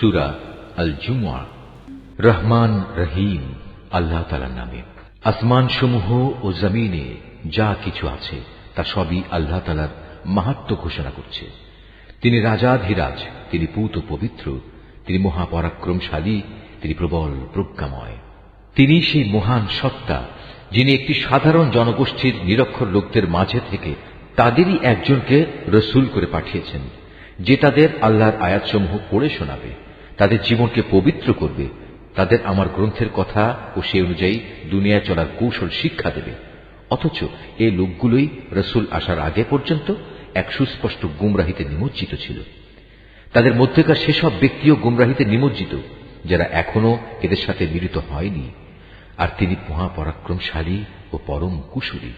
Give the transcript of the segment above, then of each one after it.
সূরা আল জুমআ। রহমান রহিম আল্লাহ তাআলার নামে। আসমান সমূহ ও জমিনে যা কিছু আছে তা সবই আল্লাহ তাআলার মাহাত্ম্য ঘোষণা করছে। তিনি রাজাধিরাজ, তিনি পূত পবিত্র, তিনি মহাপরাক্রমশালী, তিনি প্রবল প্রজ্ঞাময়। তিনি সেই মহান সত্তা যিনি একটি সাধারণ জনগোষ্ঠীর নিরক্ষর লোকদের মাঝে থেকে তাদেরই একজনকে রসূল করে পাঠিয়েছেন, যে তাদের আল্লাহর আয়াতসমূহ পড়ে শোনাবে, তাদের জীবনকে পবিত্র করবে, তাদের আমার গ্রন্থের কথা ও সে অনুযায়ী দুনিয়ায় চলার কৌশল শিক্ষা দেবে। অথচ এই লোকগুলোই রসূল আসার আগে পর্যন্ত এক সুস্পষ্ট গুমরাহিতে নিমজ্জিত ছিল। তাদের মধ্যেকার সেসব ব্যক্তিও গুমরাহিতে নিমজ্জিত যারা এখনো এদের সাথে মিলিত হয়নি। আর তিনি মহাপরাক্রমশালী ও পরম কুশলী।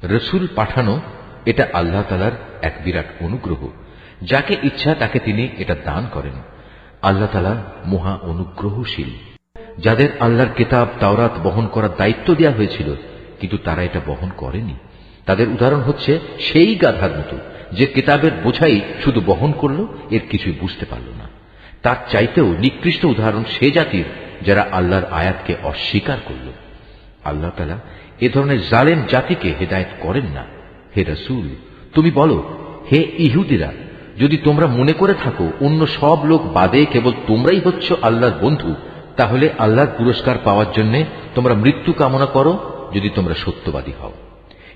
রসূল পাঠানো এটা আল্লাহ তাআলার এক বিরাট অনুগ্রহ। যাকে ইচ্ছা তাকে তিনি এটা দান করেন। আল্লাহ তাআলা মহা অনুগ্রহশীল। যাদের আল্লাহর কিতাব তাওরাত বহন করার দায়িত্ব দেওয়া হয়েছিল কিন্তু তারা এটা বহন করেনি, তাদের উদাহরণ হচ্ছে সেই গাধার মতো যে কিতাবের বোঝাই শুধু বহন করল, এর কিছুই বুঝতে পারল না। তার চাইতেও নিকৃষ্ট উদাহরণ সে জাতির যারা আল্লাহর আয়াতকে অস্বীকার করল। আল্লাহ তাআলা এ ধরনের জালেম জাতিকে হেদায়েত করেন না। হে রাসূল, তুমি বলো, হে ইহুদিরা, যদি তোমরা মনে করে থাকো অন্য সব লোক বাদে কেবল তোমরাই হচ্ছ আল্লাহর বন্ধু, তাহলে আল্লাহর পুরস্কার পাওয়ার জন্য তোমরা মৃত্যু কামনা করো যদি তোমরা সত্যবাদী হও।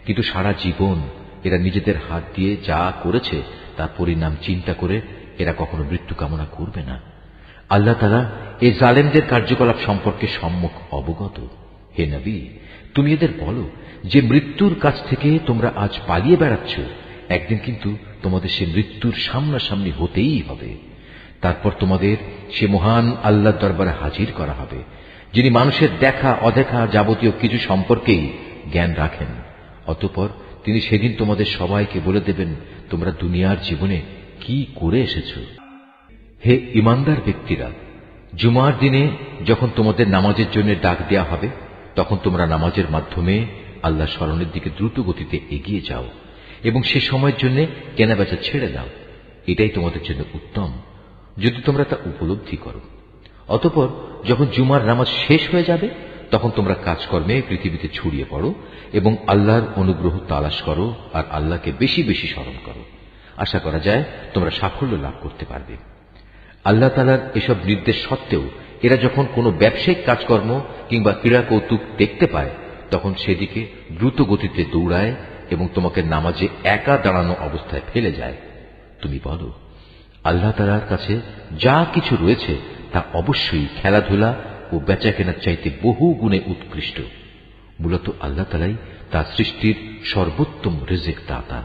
কিন্তু সারা জীবন এরা নিজেদের হাত দিয়ে যা করেছে তার পরিণাম চিন্তা করে এরা কখনো মৃত্যু কামনা করবে না। আল্লাহ তাআলা এই জালেমদের কার্যকলাপ সম্পর্কে সম্মুখ অবগত। হে নবী, তুমি এদের বলো যে মৃত্যুর কাছ থেকে তোমরা আজ পালিয়ে বেড়াচ্ছ, একদিন কিন্তু তোমাদের সে মৃত্যুর সামনাসামনি হতেই হবে। তারপর তোমাদের সে মহান আল্লাহর দরবারে হাজির করা হবে, যিনি মানুষের দেখা অদেখা যাবতীয় কিছু সম্পর্কেই জ্ঞান রাখেন। অতঃপর তিনি সেদিন তোমাদের সবাইকে বলে দেবেন তোমরা দুনিয়ার জীবনে কি করে এসেছ। হে ইমানদার ব্যক্তিরা, জুমার দিনে যখন তোমাদের নামাজের জন্য ডাক দেয়া হবে, তখন তোমরা নামাজের মাধ্যমে আল্লাহ স্মরণের দিকে দ্রুত গতিতে এগিয়ে যাও এবং সে সময়ের জন্য কেনাবেচা ছেড়ে দাও। এটাই তোমাদের জন্য উত্তম, যদি তোমরা তা উপলব্ধি করো। অতঃপর যখন জুমার নামাজ শেষ হয়ে যাবে, তখন তোমরা কাজকর্মে পৃথিবীতে ছড়িয়ে পড়ো এবং আল্লাহর অনুগ্রহ তালাশ করো আর আল্লাহকে বেশি বেশি স্মরণ করো। আশা করা যায় তোমরা সাফল্য লাভ করতে পারবে। আল্লাহ তাআলার এসব নির্দেশ সত্ত্বেও এরা যখন কোনো ব্যবসায়িক কাজকর্ম কিংবা ক্রীড়া কৌতুক দেখতে পায়, তখন সেদিকে দ্রুত গতিতে দৌড়ায় এবং তোমাকে নামাজে একা দাঁড়ানো অবস্থায় ফেলে যায়। তুমি বলো, আল্লাহ তাআলার কাছে যা কিছু রয়েছে তা অবশ্যই খেলাধুলা ও বেচা কেনার চাইতে বহু গুণে উৎকৃষ্ট। মূলত আল্লাহ তাআলাই তার সৃষ্টির সর্বোত্তম রিজিক দাতা।